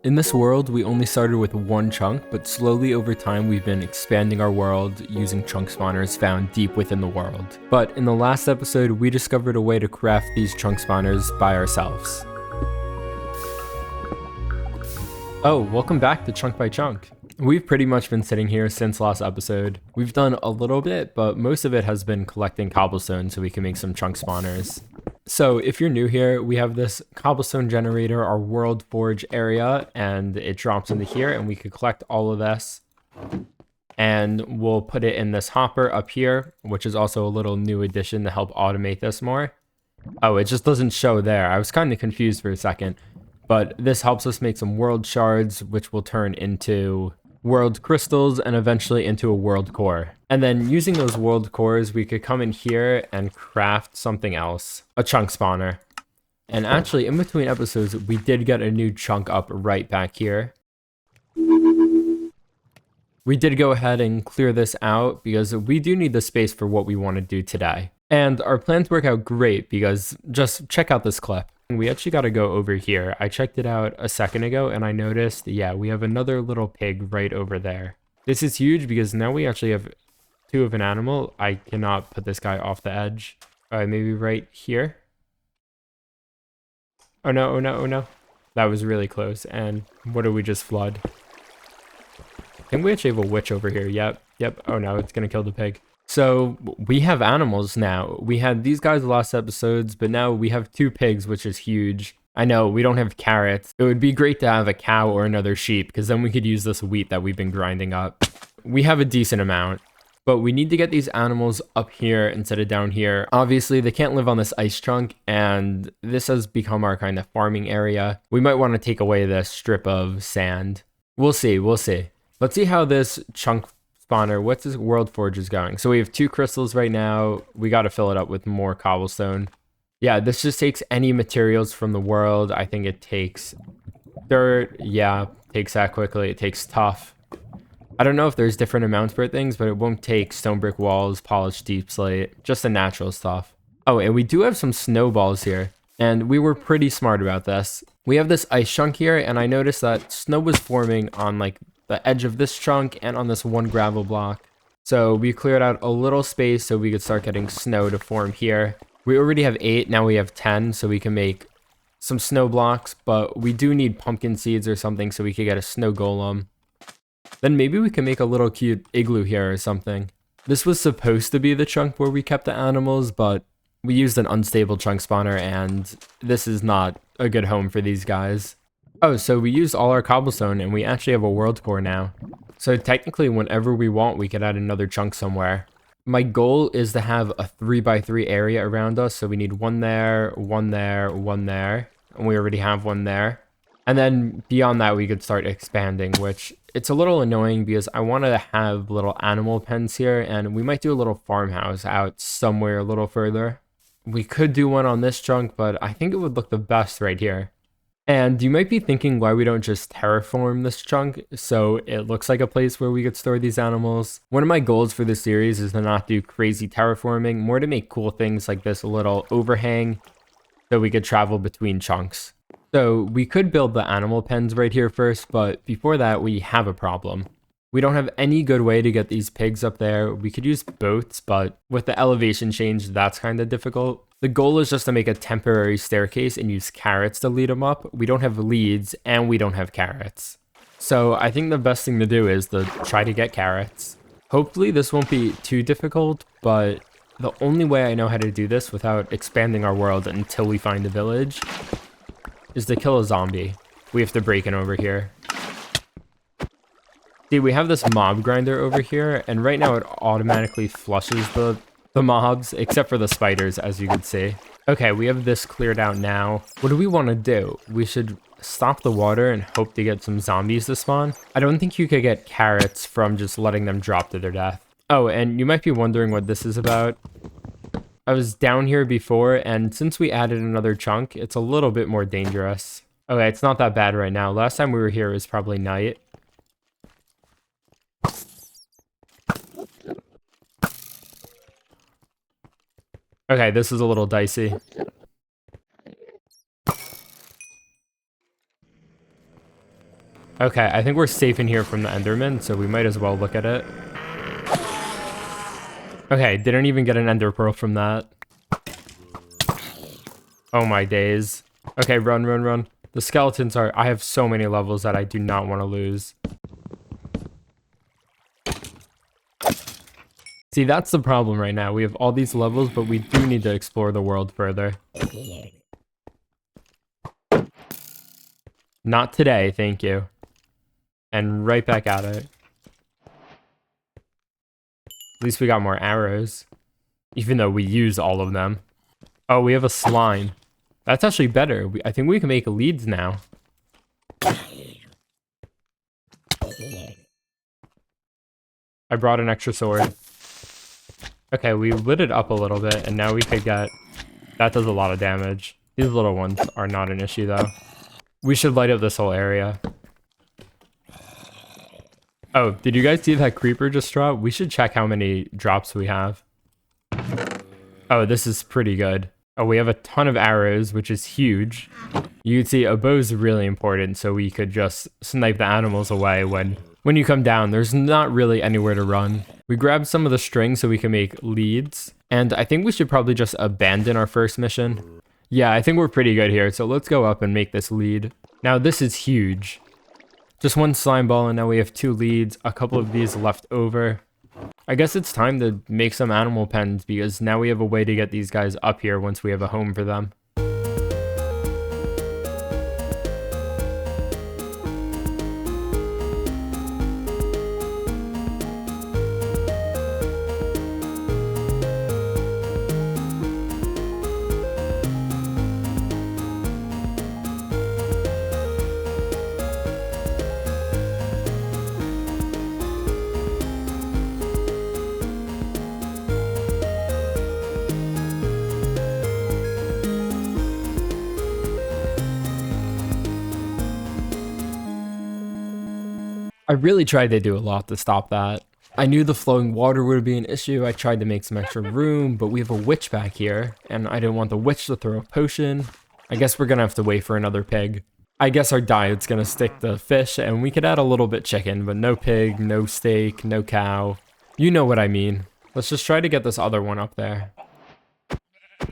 In this world, we only started with one chunk, but slowly over time we've been expanding our world using chunk spawners found deep within the world. But in the last episode, we discovered a way to craft these chunk spawners by ourselves. Oh, welcome back to Chunk by Chunk. We've pretty much been sitting here since last episode. We've done a little bit, but most of it has been collecting cobblestone so we can make some chunk spawners. So if you're new here, we have this cobblestone generator, our world forge area, and it drops into here and we could collect all of this. And we'll put it in this hopper up here, which is also a little new addition to help automate this more. Oh, it just doesn't show there. I was kind of confused for a second. But this helps us make some world shards, which will turn into world crystals and eventually into a world core. And then using those world cores, we could come in here and craft something else, a chunk spawner. And actually, in between episodes, we did get a new chunk up right back here. We did go ahead and clear this out because we do need the space for what we want to do today. And our plans work out great because just check out this clip. We actually got to go over here. I checked it out a second ago and I noticed, yeah, we have another little pig right over there. This is huge because now we actually have two of an animal. I cannot put this guy off the edge. All right, maybe right here. Oh no, oh no, oh no. That was really close. And what did we just flood? I think we actually have a witch over here. Yep. Oh no, it's going to kill the pig. So we have animals now. We had these guys last episodes, but now we have two pigs, which is huge. I know we don't have carrots. It would be great to have a cow or another sheep because then we could use this wheat that we've been grinding up. We have a decent amount, but we need to get these animals up here instead of down here. Obviously, they can't live on this ice chunk, and this has become our kind of farming area. We might want to take away this strip of sand. We'll see. Let's see how this chunk spawner, what's this world forge is going. So we have 2 crystals right now. We got to fill it up with more cobblestone. Yeah, this just takes any materials from the world. I think it takes dirt. Yeah, takes that quickly. It takes tough. I don't know if there's different amounts for things, but it won't take stone brick walls, polished deep slate, just the natural stuff. Oh, and we do have some snowballs here. And we were pretty smart about this. We have this ice chunk here, and I noticed that snow was forming on like the edge of this chunk and on this one gravel block. So we cleared out a little space so we could start getting snow to form here. We already have 8, now we have 10, so we can make some snow blocks, but we do need pumpkin seeds or something so we could get a snow golem. Then maybe we can make a little cute igloo here or something. This was supposed to be the chunk where we kept the animals, but we used an unstable chunk spawner and this is not a good home for these guys. Oh, so we used all our cobblestone and we actually have a world core now. So technically whenever we want, we could add another chunk somewhere. My goal is to have a 3x3 area around us. So we need one there, one there, one there. And we already have one there. And then beyond that, we could start expanding, which it's a little annoying because I want to have little animal pens here. And we might do a little farmhouse out somewhere a little further. We could do one on this chunk, but I think it would look the best right here. And you might be thinking why we don't just terraform this chunk so it looks like a place where we could store these animals. One of my goals for this series is to not do crazy terraforming, more to make cool things like this little overhang so we could travel between chunks. So we could build the animal pens right here first, but before that we have a problem. We don't have any good way to get these pigs up there. We could use boats, but with the elevation change, that's kind of difficult. The goal is just to make a temporary staircase and use carrots to lead them up. We don't have leads and we don't have carrots. So I think the best thing to do is to try to get carrots. Hopefully this won't be too difficult, but the only way I know how to do this without expanding our world until we find a village is to kill a zombie. We have to break in over here. See, we have this mob grinder over here, and right now it automatically flushes the mobs, except for the spiders, as you can see. Okay, we have this cleared out now. What do we want to do? We should stop the water and hope to get some zombies to spawn. I don't think you could get carrots from just letting them drop to their death. Oh, and you might be wondering what this is about. I was down here before, and since we added another chunk, it's a little bit more dangerous. Okay, it's not that bad right now. Last time we were here, it was probably night. Okay, this is a little dicey. Okay, I think we're safe in here from the Enderman, so we might as well look at it. Okay, didn't even get an Ender Pearl from that. Oh my days. Okay, run, run, run. The skeletons are... I have so many levels that I do not want to lose. See, that's the problem right now. We have all these levels, but we do need to explore the world further. Not today, thank you. And right back at it. At least we got more arrows. Even though we use all of them. Oh, we have a slime. That's actually better. I think we can make leads now. I brought an extra sword. Okay, we lit it up a little bit, and now we could get... That does a lot of damage. These little ones are not an issue, though. We should light up this whole area. Oh, did you guys see that creeper just drop? We should check how many drops we have. Oh, this is pretty good. Oh, we have a ton of arrows, which is huge. You can see a bow is really important, so we could just snipe the animals away when you come down. There's not really anywhere to run. We grabbed some of the string so we can make leads. And I think we should probably just abandon our first mission. Yeah, I think we're pretty good here, so let's go up and make this lead. Now, this is huge. Just one slime ball, and now we have 2 leads, a couple of these left over. I guess it's time to make some animal pens, because now we have a way to get these guys up here once we have a home for them. I really tried to do a lot to stop that. I knew the flowing water would be an issue. I tried to make some extra room, but we have a witch back here, and I didn't want the witch to throw a potion. I guess we're gonna have to wait for another pig. I guess our diet's gonna stick to fish, and we could add a little bit chicken, but no pig, no steak, no cow. You know what I mean. Let's just try to get this other one up there.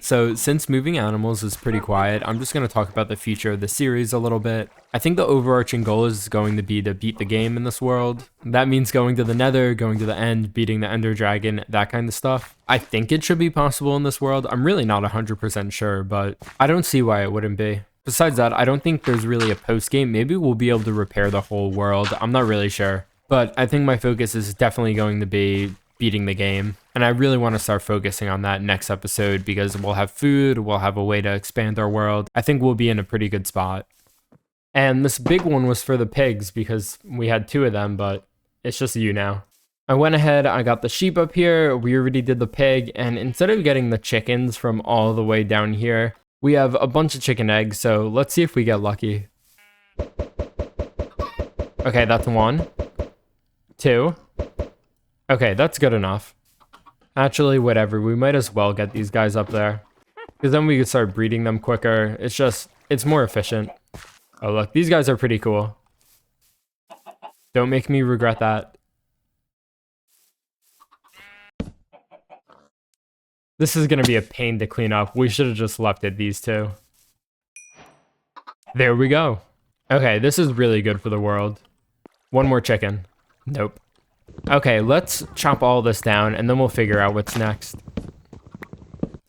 So, since moving animals is pretty quiet, I'm just going to talk about the future of the series a little bit. I think the overarching goal is going to be to beat the game in this world. That means going to the Nether, going to the end, beating the Ender Dragon, that kind of stuff. I think it should be possible in this world. I'm really not 100% sure, but I don't see why it wouldn't be. Besides that, I don't think there's really a post-game. Maybe we'll be able to repair the whole world. I'm not really sure. But I think my focus is definitely going to be beating the game. And I really want to start focusing on that next episode because we'll have food, we'll have a way to expand our world. I think we'll be in a pretty good spot. And this big one was for the pigs because we had 2 of them, but it's just you now. I went ahead, I got the sheep up here, we already did the pig, and instead of getting the chickens from all the way down here, we have a bunch of chicken eggs, so let's see if we get lucky. Okay, that's 1. 2. Okay, that's good enough. Actually, whatever, we might as well get these guys up there. Because then we could start breeding them quicker. It's more efficient. Oh look, these guys are pretty cool. Don't make me regret that. This is gonna be a pain to clean up. We should have just left it, these 2. There we go. Okay, this is really good for the world. 1 more chicken. Nope. Okay, let's chop all this down and then we'll figure out what's next.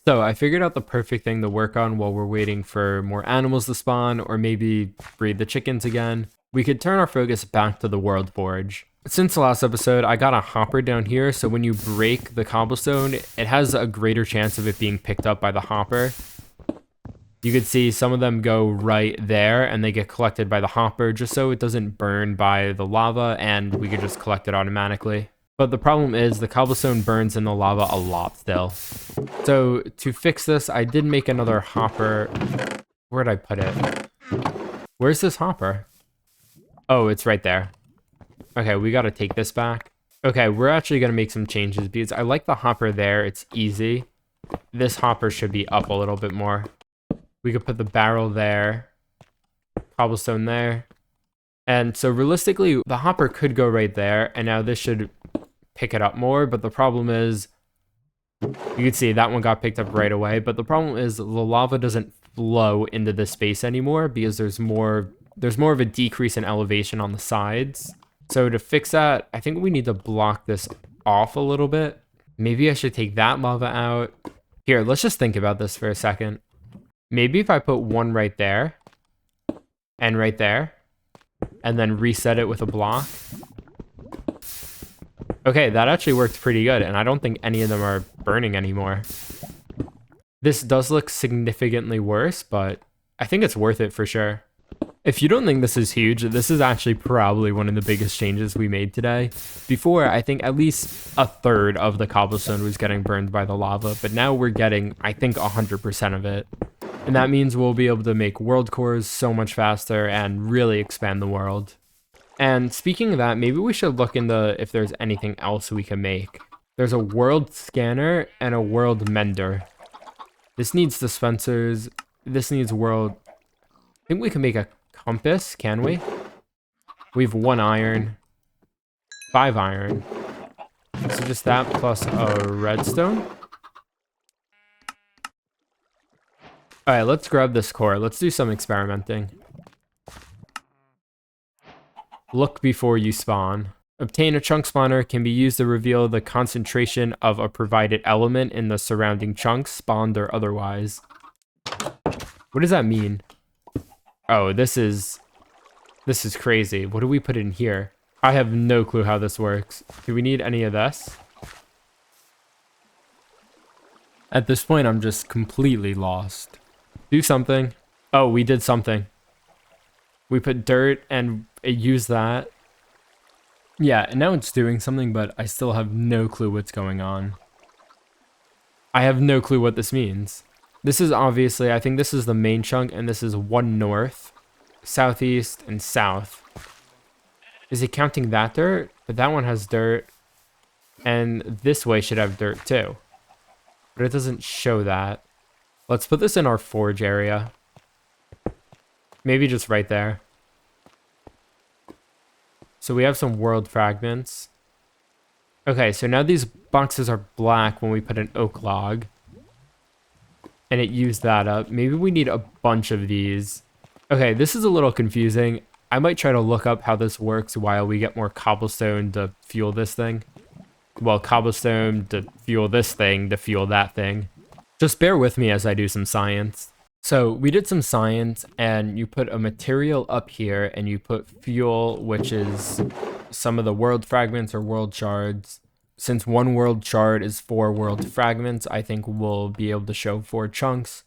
So I figured out the perfect thing to work on while we're waiting for more animals to spawn or maybe breed the chickens again. We could turn our focus back to the world forge. Since the last episode, I got a hopper down here, so when you break the cobblestone, it has a greater chance of it being picked up by the hopper. You can see some of them go right there and they get collected by the hopper just so it doesn't burn by the lava and we could just collect it automatically. But the problem is the cobblestone burns in the lava a lot still. So to fix this, I did make another hopper. Where'd I put it? Where's this hopper? Oh, it's right there. Okay, we gotta take this back. Okay, we're actually gonna make some changes because I like the hopper there. It's easy. This hopper should be up a little bit more. We could put the barrel there, cobblestone there, And so realistically, the hopper could go right there, and now this should pick it up more, but the problem is, you can see that one got picked up right away, but the problem is the lava doesn't flow into this space anymore because there's more of a decrease in elevation on the sides. So to fix that, I think we need to block this off a little bit. Maybe I should take that lava out. Here, let's just think about this for a second. Maybe if I put one right there and right there, and then reset it with a block. Okay, that actually worked pretty good, and I don't think any of them are burning anymore. This does look significantly worse, but I think it's worth it for sure. If you don't think this is huge, this is actually probably one of the biggest changes we made today. Before, I think at least a third of the cobblestone was getting burned by the lava, but now we're getting, I think, 100% of it. And that means we'll be able to make world cores so much faster and really expand the world. And speaking of that, maybe we should look into if there's anything else we can make. There's a world scanner and a world mender. This needs dispensers. This needs world... I think we can make a compass, can we? We have 1 iron. 5 iron. So just that plus a redstone. Alright, let's grab this core. Let's do some experimenting. Look before you spawn. Obtain a chunk spawner can be used to reveal the concentration of a provided element in the surrounding chunks, spawned or otherwise. What does that mean? Oh, this is crazy. What do we put in here? I have no clue how this works. Do we need any of this? At this point, I'm just completely lost. Do something. Oh, we did something. We put dirt and it used that. Yeah, and now it's doing something, but I still have no clue what's going on. I have no clue what this means. This is obviously, I think this is the main chunk, and this is 1 north, southeast, and south. Is it counting that dirt? But that one has dirt, and this way should have dirt too. But it doesn't show that. Let's put this in our forge area. Maybe just right there. So we have some world fragments. Okay, so now these boxes are black when we put an oak log. And it used that up. Maybe we need a bunch of these. Okay, this is a little confusing. I might try to look up how this works while we get more cobblestone to fuel this thing. Well, cobblestone to fuel this thing to fuel that thing. Just bear with me as I do some science. So we did some science, and you put a material up here, and you put fuel, which is some of the world fragments or world shards. Since 1 world shard is 4 world fragments, I think we'll be able to show 4 chunks.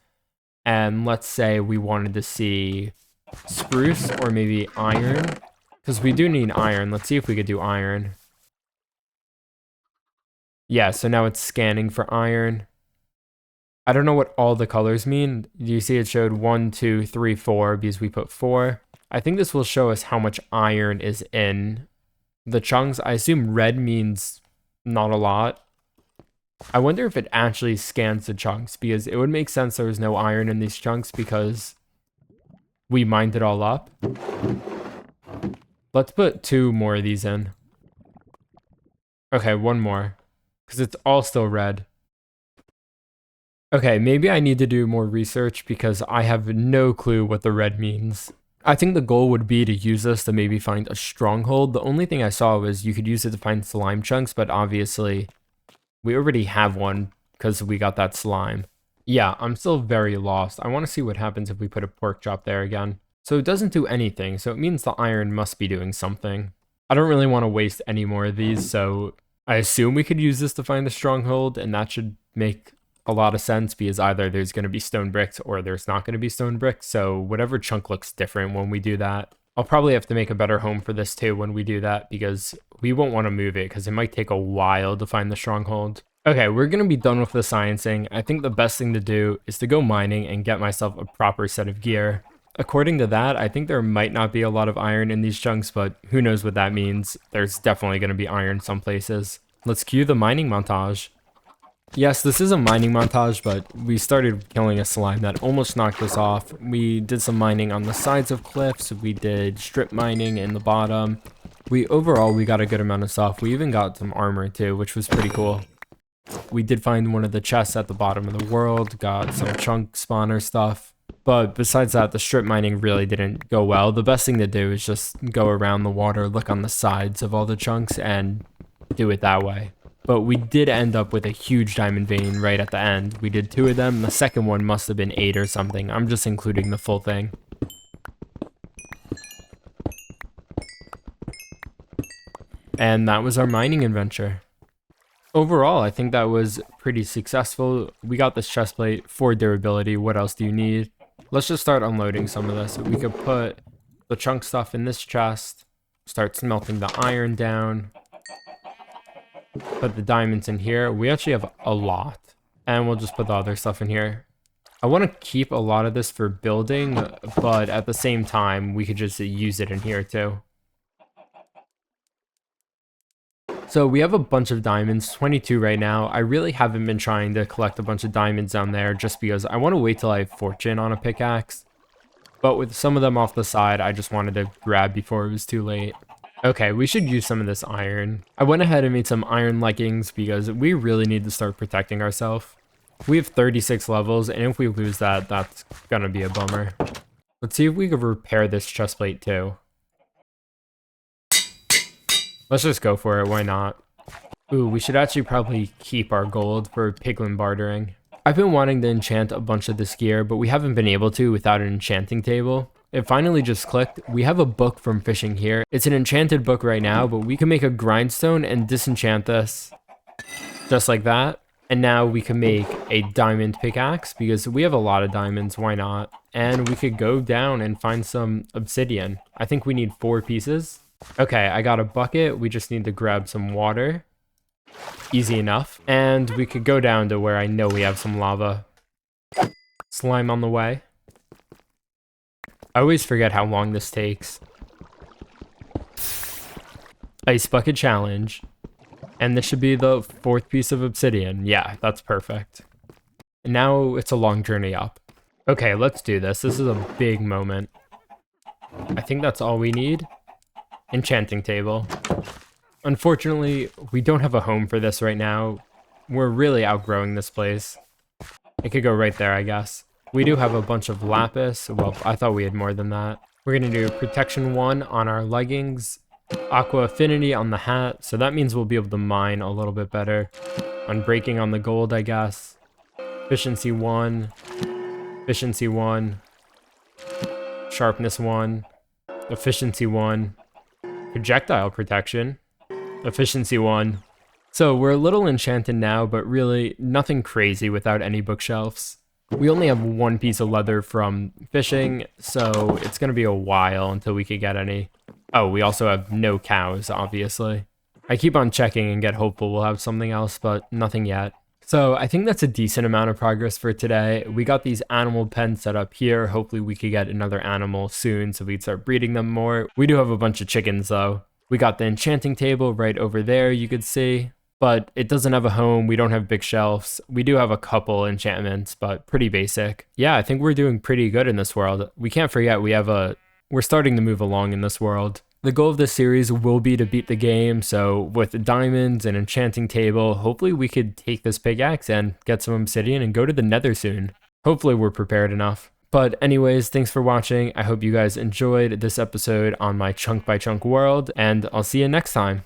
And let's say we wanted to see spruce or maybe iron, because we do need iron. Let's see if we could do iron. Yeah, so now it's scanning for iron. I don't know what all the colors mean. You see it showed 1, 2, 3, 4 because we put 4. I think this will show us how much iron is in the chunks. I assume red means not a lot. I wonder if it actually scans the chunks, because it would make sense there was no iron in these chunks because we mined it all up. Let's put 2 more of these in. Okay, 1 more, because it's all still red. Okay, maybe I need to do more research because I have no clue what the red means. I think the goal would be to use this to maybe find a stronghold. The only thing I saw was you could use it to find slime chunks, but obviously we already have one because we got that slime. Yeah, I'm still very lost. I want to see what happens if we put a pork chop there again. So it doesn't do anything, so it means the iron must be doing something. I don't really want to waste any more of these, so I assume we could use this to find the stronghold, and that should make a lot of sense because either there's going to be stone bricks or there's not going to be stone bricks. So whatever chunk looks different when we do that. I'll probably have to make a better home for this too when we do that, because we won't want to move it because it might take a while to find the stronghold. Okay, we're going to be done with the sciencing. I think the best thing to do is to go mining and get myself a proper set of gear. According to that, I think there might not be a lot of iron in these chunks, but who knows what that means. There's definitely going to be iron some places. Let's cue the mining montage. Yes, this is a mining montage, but we started killing a slime that almost knocked us off. We did some mining on the sides of cliffs. We did strip mining in the bottom. Overall, we got a good amount of stuff. We even got some armor too, which was pretty cool. We did find one of the chests at the bottom of the world, got some chunk spawner stuff. But besides that, the strip mining really didn't go well. The best thing to do is just go around the water, look on the sides of all the chunks, and do it that way. But we did end up with a huge diamond vein right at the end. We did 2 of them. The second one must have been 8 or something. I'm just including the full thing. And that was our mining adventure. Overall, I think that was pretty successful. We got this chest plate for durability. What else do you need? Let's just start unloading some of this. We could put the chunk stuff in this chest, start smelting the iron down, put the diamonds in here. We actually have a lot, and we'll just put the other stuff in here. I want to keep a lot of this for building, but at the same time, we could just use it in here too. So we have a bunch of diamonds, 22 right now. I really haven't been trying to collect a bunch of diamonds down there just because I want to wait till I have fortune on a pickaxe. But with some of them off the side, I just wanted to grab before it was too late. Okay, we should use some of this iron. I went ahead and made some iron leggings because we really need to start protecting ourselves. We have 36 levels, and if we lose that, that's gonna be a bummer. Let's see if we can repair this chest plate too. Let's just go for it, why not? Ooh, we should actually probably keep our gold for piglin bartering. I've been wanting to enchant a bunch of this gear, but we haven't been able to without an enchanting table. It finally just clicked. We have a book from fishing here. It's an enchanted book right now, but we can make a grindstone and disenchant this. Just like that. And now we can make a diamond pickaxe because we have a lot of diamonds, why not? And we could go down and find some obsidian. I think we need 4 pieces. Okay, I got a bucket. We just need to grab some water. Easy enough. And we could go down to where I know we have some lava. Slime on the way. I always forget how long this takes. Ice bucket challenge. And this should be the 4th piece of obsidian. Yeah, that's perfect. And now it's a long journey up. Okay, let's do this. This is a big moment. I think that's all we need. Enchanting table. Unfortunately, we don't have a home for this right now. We're really outgrowing this place. It could go right there, I guess. We do have a bunch of lapis. Well, I thought we had more than that. We're going to do protection 1 on our leggings, aqua affinity on the hat, so that means we'll be able to mine a little bit better. Unbreaking on the gold, I guess. Efficiency 1. Efficiency 1. Sharpness 1. Efficiency 1. Projectile protection. Efficiency 1. So we're a little enchanted now, but really nothing crazy without any bookshelves. We only have 1 piece of leather from fishing, so it's going to be a while until we could get any. Oh, we also have no cows, obviously. I keep on checking and get hopeful we'll have something else, but nothing yet. So I think that's a decent amount of progress for today. We got these animal pens set up here. Hopefully we could get another animal soon so we'd start breeding them more. We do have a bunch of chickens though. We got the enchanting table right over there, you could see. But it doesn't have a home. We don't have big shelves. We do have a couple enchantments, but pretty basic. Yeah, I think we're doing pretty good in this world. We can't forget we're starting to move along in this world. The goal of this series will be to beat the game, so with diamonds and enchanting table, hopefully we could take this pickaxe and get some obsidian and go to the nether soon. Hopefully we're prepared enough. But anyways, thanks for watching. I hope you guys enjoyed this episode on my chunk by chunk world, and I'll see you next time.